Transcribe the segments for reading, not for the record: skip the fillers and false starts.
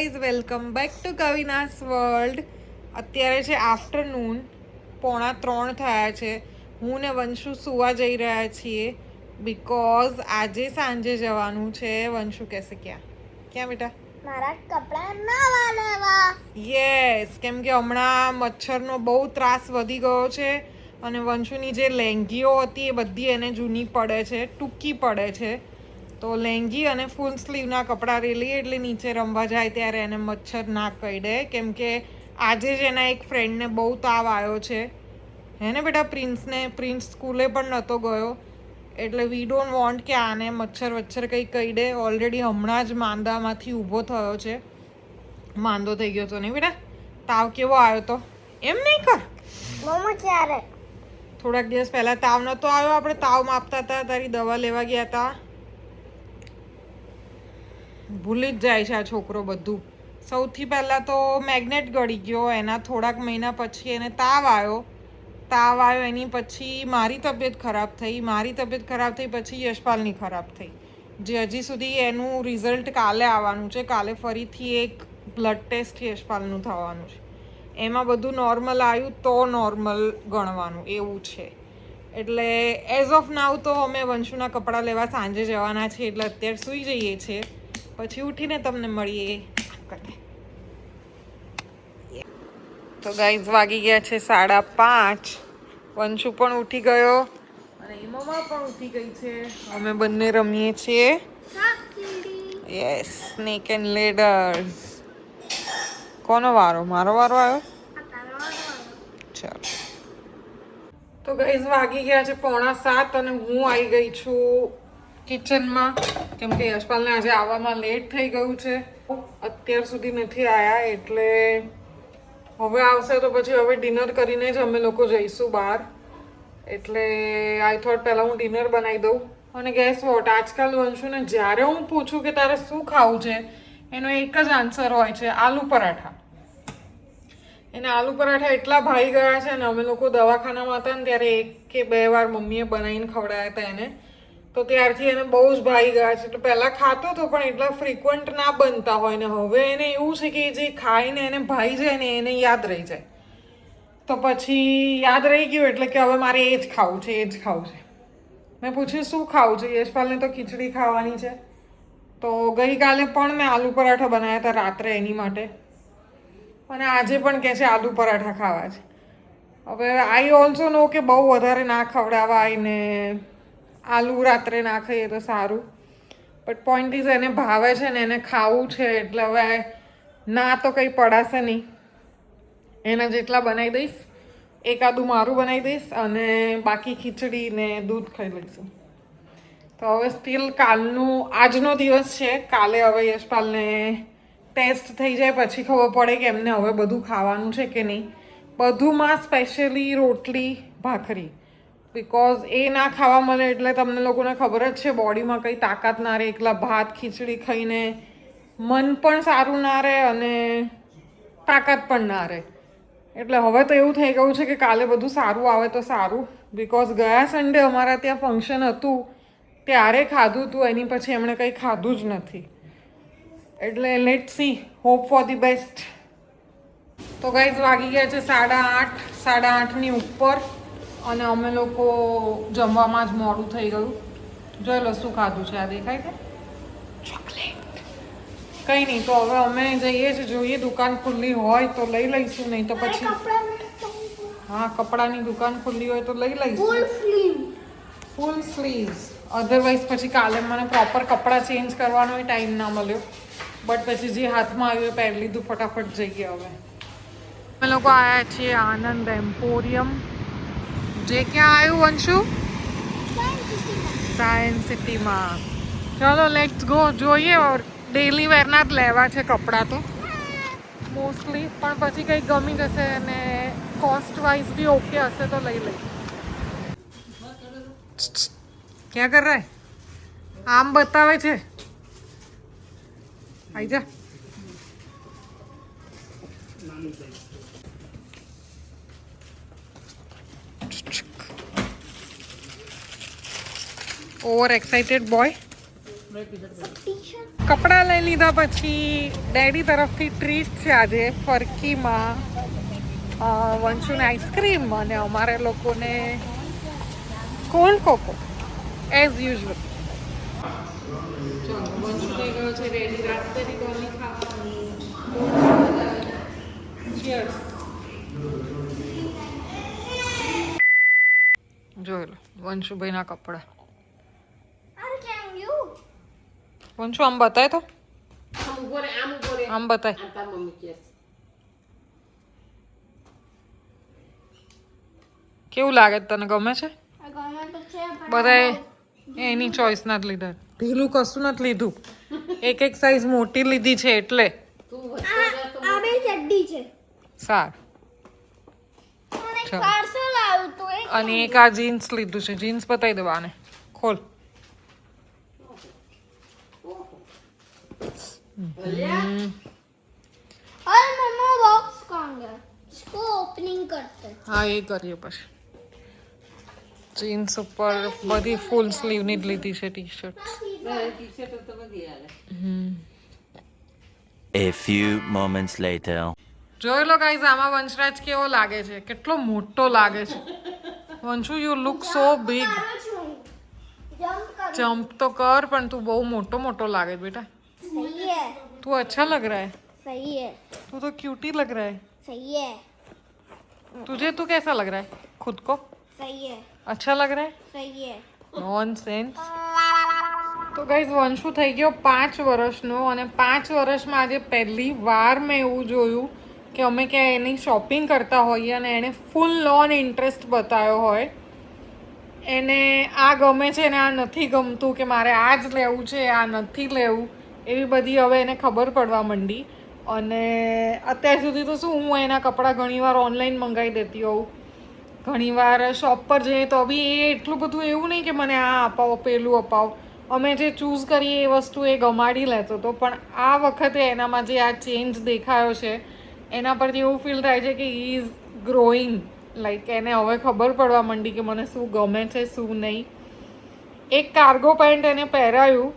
Guys, welcome back to Kavina's world. અત્યારે છે afternoon, 2:45 થયા છે. હું ને વંશુ સુવા જઈ રહ્યા છીએ બિકોઝ આજે સાંજે જવાનું છે. વંશુ કહેશે ક્યાં ક્યાં બેટા? મારા કપડા નવા લેવા. યસ, કેમ કે હમણાં મચ્છરનો બહુ ત્રાસ વધી ગયો છે અને વંશુની જે લેંગીઓ હતી એ બધી એને જૂની પડે છે, ટૂંકી પડે છે. તો લેંગી અને ફૂલ સ્લીવના કપડાં રેલી એટલે નીચે રમવા જાય ત્યારે એને મચ્છર ના કરડે. કેમ કે આજે જ એના એક ફ્રેન્ડને બહુ તાવ આવ્યો છે, હે ને બેટા? પ્રિન્સ સ્કૂલે પણ નહોતો ગયો, એટલે વી ડોન્ટ વોન્ટ કે આને મચ્છર કંઈ કરડે. ઓલરેડી હમણાં જ માંદામાંથી ઊભો થયો છે, માંદો થઈ ગયો હતો નહીં બેટા? તાવ કેવો આવ્યો તો? એમ નહીં કર મમ્મા ક્યારે? થોડાક દિવસ પહેલાં તાવ નહોતો આવ્યો? આપણે તાવ માપતા હતા, તારી દવા લેવા ગયા હતા. ભૂલી જ જાય છે આ છોકરો બધું. સૌથી પહેલાં તો મેગ્નેટ ગળી ગયો, એના થોડાક મહિના પછી એને તાવ આવ્યો. એની પછી મારી તબિયત ખરાબ થઈ, પછી યશપાલની ખરાબ થઈ, જે હજી સુધી એનું રિઝલ્ટ કાલે આવવાનું છે. કાલે ફરીથી એક બ્લડ ટેસ્ટ યશપાલનું થવાનું છે. એમાં બધું નોર્મલ આવ્યું તો નોર્મલ ગણવાનું એવું છે. એટલે એઝ ઓફ નાવ તો અમે વંશુના કપડાં લેવા સાંજે જવાના છીએ, એટલે અત્યારે સૂઈ જઈએ છીએ, પછી ઉઠીને તમને મળીએ. તો ગાઈઝ, વાગી ગયા છે 5:30. વંશુ પણ ઉઠી ગયો અને મમ્મા પણ ઉઠી ગઈ છે. અમે બંને રમીએ છીએ યસ સ્નેક એન્ડ લેડર્સ. કોનો વારો? મારો વારો આવ્યો. ચાલો, તો ગાઈઝ વાગી ગયા છે 6:45 અને હું આવી ગઈ છું કિચનમાં, કેમ કે યશપાલને આજે આવવામાં લેટ થઈ ગયું છે. અત્યાર સુધી નથી આવ્યા, એટલે હવે આવશે તો પછી હવે ડિનર કરીને જ અમે લોકો જઈશું બહાર. એટલે આઈ થોટ પહેલાં હું ડિનર બનાવી દઉં. અને ગેસ વોટ, આજકાલ વંશુને જ્યારે હું પૂછું કે તારે શું ખાવું છે, એનો એક જ આન્સર હોય છે, આલુ પરાઠા. એને આલુ પરાઠા એટલા ભાઈ ગયા છે ને, અમે લોકો દવાખાનામાં હતા ને ત્યારે 1 કે 2 વાર મમ્મીએ બનાવીને ખવડાવ્યા હતા એને, તો ત્યારથી એને બહુ જ ભાઈ ગયા છે. તો પહેલાં ખાતો હતો પણ એટલા ફ્રિકવન્ટ ના બનતા હોય ને, હવે એને એવું છે કે જે ખાઈને એને ભાઈ જાય ને એને યાદ રહી જાય. તો પછી યાદ રહી ગયું એટલે કે હવે મારે એ જ ખાવું છે. મેં પૂછ્યું શું ખાવું છે? યશપાલને તો ખીચડી ખાવાની છે. તો ગઈકાલે પણ મેં આલુ પરાઠા બનાવ્યા હતા રાત્રે એની માટે, અને આજે પણ કહે છે આલુ પરાઠા ખાવા છે. હવે આઈ ઓલ્સો નો કે બહુ વધારે ના ખવડાવાય ને આલુ રાત્રે ના ખાઈએ તો સારું, બટ પોઈન્ટ ઇઝ એને ભાવે છે ને એને ખાવું છે, એટલે હવે ના તો કંઈ પડાશે નહીં. એના જેટલા બનાવી દઈશ, એકાદું મારું બનાવી દઈશ અને બાકી ખીચડી ને દૂધ ખાઈ લઈશું. તો હવે સ્ટીલ આજનો દિવસ છે. કાલે હવે યશપાલને ટેસ્ટ થઈ જાય પછી ખબર પડે કે એમને હવે બધું ખાવાનું છે કે નહીં. બધુંમાં સ્પેશિયલી રોટલી ભાખરી, બિકોઝ એ ના ખાવા મળે એટલે તમને લોકોને ખબર જ છે બોડીમાં કંઈ તાકાત ના રહે. એકલા ભાત ખીચડી ખાઈને મન પણ સારું ના રહે અને તાકાત પણ ના રહે. એટલે હવે તો એવું થઈ ગયું છે કે કાલે બધું સારું આવે તો સારું, બિકોઝ ગયા સન્ડે અમારા ત્યાં ફંક્શન હતું ત્યારે ખાધું હતું, એની પછી એમણે કંઈ ખાધું જ નથી. એટલે let see, hope for the best. તો ગાઈઝ વાગી ગયા છે 8:30ની ઉપર અને અમે લોકો જમવામાં જ મોડું થઈ ગયું. જોઈ લો શું ખાધું છે. આ દેખાય છે ચોકલેટ. કંઈ નહીં, તો હવે અમે જઈએ છીએ, જોઈએ દુકાન ખુલ્લી હોય તો લઈ લઈશું, નહીં તો પછી હા કપડાની દુકાન ખુલ્લી હોય તો લઈ લઈશું ફૂલ સ્લીવ્સ. અધરવાઇઝ પછી કાલે મને પ્રોપર કપડાં ચેન્જ કરવાનો ટાઈમ ના મળ્યો, બટ પછી જે હાથમાં આવ્યું એ પહેરી લીધું, ફટાફટ જઈએ. હવે અમે લોકો આવ્યા છીએ આનંદ એમ્પોરિયમ, જે ક્યાં આવ્યું વંશુ? સાયન્સ સિટીમાં. ચલો લેટ્સ ગો. જોઈએ, ડેલી વેરના જ લેવા છે કપડાં તો મોસ્ટલી, પણ પછી કંઈક ગમી જશે અને કોસ્ટ વાઇઝ બી ઓકે હશે તો લઈ લઈશ. ક્યાં કર રહા હે? આમ બતાવે છે. આઈ જા. Over excited boy. કપડાં લઈ લીધા પછી ડેડી તરફથી ટ્રીટ છે આજે ફરકીમાં વંશુને આઈસ્ક્રીમ અને અમારે લોકોને કોલ્ડ કોકો એઝ યુઝ્યુઅલ. ચલો વંશુ થઈ ગયો છે રેડી રાસ્તેની ગોળી ખાવાની. ચીયર્સ. જોઈ લો વંશુભાઈના કપડાં. વંશુ આમ બતાય તો આમ બતાય. કેવું લાગે તને ગમે છે? બધાએ એની ચોઈસ ના જ લીધા. ઢીલું કશું નથી લીધું. એક એક સાઈઝ મોટી લીધી છે એટલે સારું. અને એક આ જીન્સ લીધું છે. જીન્સ બતાવી દો આને. ખોલ. હા એ કરીએ પછી. જીન્સ ઉપર બધી ફૂલ સ્લીવ ની જ લીધી છે T shirt. A few moments later. જોઈ લો ગાઈઝ આમાં વંશરાજ કેવો લાગે છે. કેટલો મોટો લાગે છે. Vanshu you look so big. Jump તો કર પણ તું બહુ મોટો મોટો લાગે બેટા. तू अच्छा लग रहा है. सही है. तू तो क्यूटी लग रहा है. सही है. तुझे तू कैसा लग रहा है खुद को? सही है. अच्छा लग रहा है. सही है. નોનસેન્સ. તો ગાઈઝ વંશુ થઈ ગયો 5 વર્ષનો અને 5 વર્ષમાં આજે પહેલી વાર મેં એવું જોયું કે અમે ક્યાંય એની શોપિંગ કરતા હોઈએ અને એણે ફૂલ લોન ઇન્ટરેસ્ટ બતાવ્યો હોય. એને આ ગમે છે ને આ નથી ગમતું કે મારે આ જ લેવું છે આ નથી લેવું એવી બધી હવે એને ખબર પડવા માંડી. અને અત્યાર સુધી તો શું હું એના કપડાં ઘણીવાર ઓનલાઈન મંગાવી દેતી હોઉં. ઘણીવાર શોપ પર જઈએ તો બી એ એટલું બધું એવું નહીં કે મને આ અપાવો પેલું અપાવો. અમે જે ચૂઝ કરીએ એ વસ્તુ એ ગમાડી લેતો હતો. પણ આ વખતે એનામાં જે આ ચેન્જ દેખાયો છે એના પરથી એવું ફીલ થાય છે કે હી ઇઝ ગ્રોઈંગ. લાઈક એને હવે ખબર પડવા માંડી કે મને શું ગમે છે શું નહીં. એક કાર્ગો પેન્ટ એને પહેરાયું.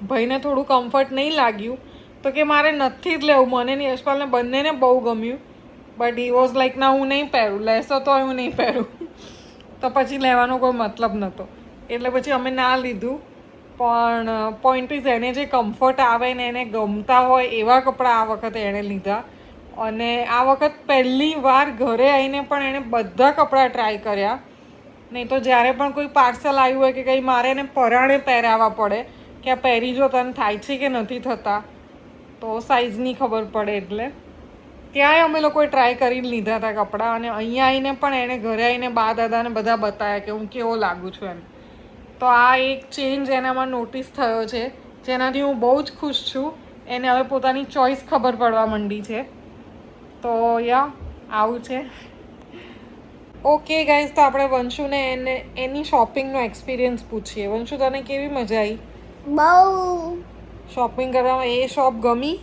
ભાઈને થોડું કમ્ફર્ટ નહીં લાગ્યું તો કે મારે નથી જ લેવું. મને ને યશપાલને બંનેને બહુ ગમ્યું. બટ હી વોઝ લાઈક ના હું નહીં પહેરું. લેશો તો હું નહીં પહેરું. તો પછી લેવાનો કોઈ મતલબ નહોતો એટલે પછી અમે ના લીધું. પણ પોઈન્ટ ઇઝ એને જે કમ્ફર્ટ આવે ને એને ગમતા હોય એવા કપડાં આ વખતે એણે લીધા. અને આ વખત પહેલી વાર ઘરે આવીને પણ એણે બધા કપડાં ટ્રાય કર્યા. નહીં તો જ્યારે પણ કોઈ પાર્સલ આવ્યું હોય કે કંઈ મારે એને પરાણે પહેરાવવા પડે કે આ પહેરી જો તને થાય છે કે નથી થતા તો સાઇઝની ખબર પડે. એટલે ત્યાંય અમે લોકોએ ટ્રાય કરીને લીધા હતા કપડાં. અને અહીંયા આવીને પણ એણે ઘરે આવીને બા દાદાને બધા બતાવ્યા કે હું કેવો લાગુ છું એમ. તો આ એક ચેન્જ એનામાં નોટિસ થયો છે જેનાથી હું બહુ જ ખુશ છું. એને હવે પોતાની ચોઈસ ખબર પડવા માંડી છે. તો યા આવું છે. ઓકે ગાઈઝ તો આપણે વંશુને એની શોપિંગનો એક્સપિરિયન્સ પૂછીએ. વંશુ તને કેવી મજા આવી બહુ શોપિંગ કરવામાં? એ શોપ ગમી?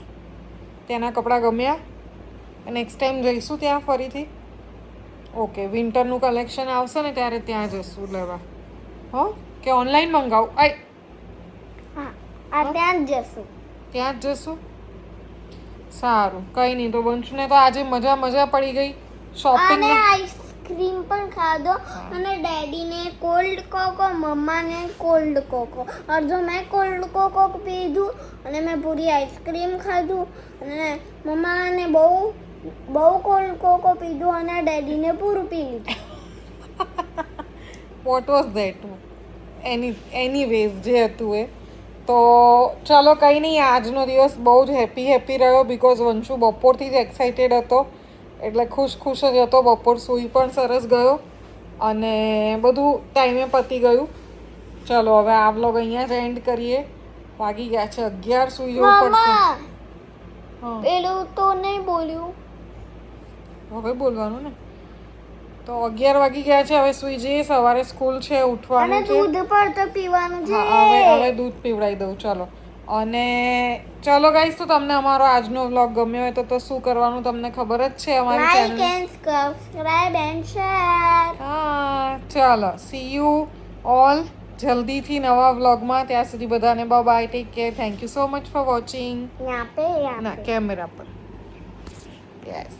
ત્યાંના કપડાં ગમ્યા? નેક્સ્ટ ટાઈમ જઈશું ત્યાં ફરીથી? ઓકે વિન્ટરનું કલેક્શન આવશે ને ત્યારે ત્યાં જઈશું લેવા. હો કે ઓનલાઈન મંગાવું? હા આ ત્યાં જ જશું. ત્યાં જ જશું. સારું કંઈ નહીં. તો વંશુને તો આજે મજા પડી ગઈ શોપિંગ. અને આઈસ્ક્રીમ પણ ખાધો અને ડેડીને કોલ્ડ કોકો મમ્માને કોલ્ડ કોકો. અડધો મેં કોલ્ડ કોકો પીધું અને મેં પૂરી આઈસ્ક્રીમ ખાધું. અને મમ્માને બહુ કોલ્ડ કોકો પીધું અને ડેડીને પૂરું પી લીધું. What was that? એનીવેઝ જે હતું એ. તો ચાલો કંઈ નહીં. આજનો દિવસ બહુ જ હેપી રહ્યો બિકોઝ વંશુ બપોરથી જ એક્સાઇટેડ હતો. એટલે ખુશ જ હતો. બપોર સૂઈ પણ સરસ ગયો અને બધું ટાઈમે પતી ગયું. ચલો હવે આ વ્લોગ અહીંયા જ એન્ડ કરીએ. વાગી ગયા છે 11. સૂઈ જવું પડશે. પેલું તો નહીં બોલ્યું. હવે બોલવાનું ને. તો 11 વાગી ગયા છે. હવે સૂઈ જઈએ. સવારે સ્કૂલ છે ઉઠવાનું અને છે. દૂધ પર તો પીવાનું છે. હવે દૂધ પીવડાવી દઉં. ચલો અને ચલો ગાઈસ તો તમને અમારો આજનો વ્લોગ ગમ્યો હોય તો શું કરવાનું તમને ખબર જ છે અમારી channel. Like and subscribe and share. હા ચલો સી યુ ઓલ. જલ્દીથી નવા વ્લોગમાં. ત્યાં સુધી બધાને bye, take care, thank you so much for watching. यहाँ पे ના કેમેરા પર યસ.